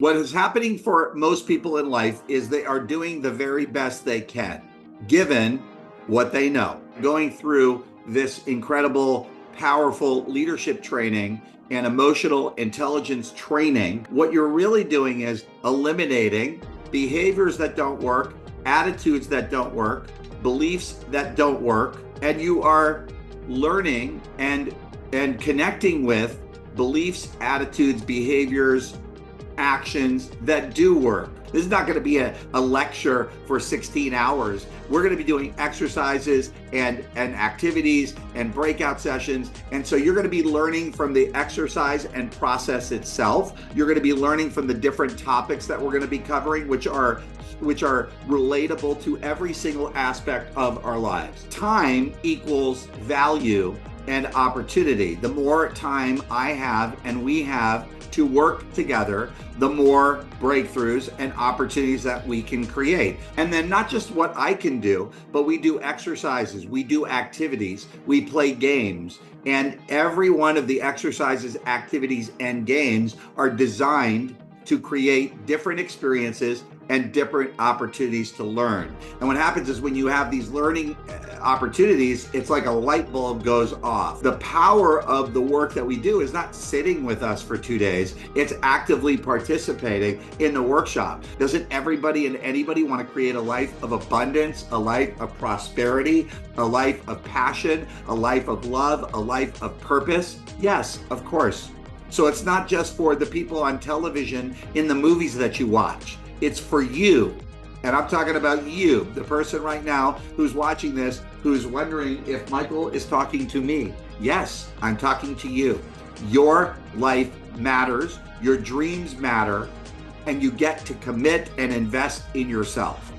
What is happening for most people in life is they are doing the very best they can, given what they know. Going through this incredible, powerful leadership training and emotional intelligence training, what you're really doing is eliminating behaviors that don't work, attitudes that don't work, beliefs that don't work, and you are learning and connecting with beliefs, attitudes, behaviors, actions that do work. This is not going to be a lecture for 16 hours. We're going to be doing exercises and activities and breakout sessions. And so you're going to be learning from the exercise and process itself. You're going to be learning from the different topics that we're going to be covering, which are relatable to every single aspect of our lives. Time equals value and opportunity. The more time I have and we have to work together, the more breakthroughs and opportunities that we can create. And then not just what I can do, but we do exercises, we do activities, we play games, and every one of the exercises, activities, and games are designed to create different experiences and different opportunities to learn. And what happens is when you have these learning opportunities, it's like a light bulb goes off. The power of the work that we do is not sitting with us for 2 days, it's actively participating in the workshop. Doesn't everybody and anybody want to create a life of abundance, a life of prosperity, a life of passion, a life of love, a life of purpose? Yes, of course. So it's not just for the people on television in the movies that you watch. It's for you. And I'm talking about you, the person right now who's watching this, who's wondering if Michael is talking to me. Yes, I'm talking to you. Your life matters, your dreams matter, and you get to commit and invest in yourself.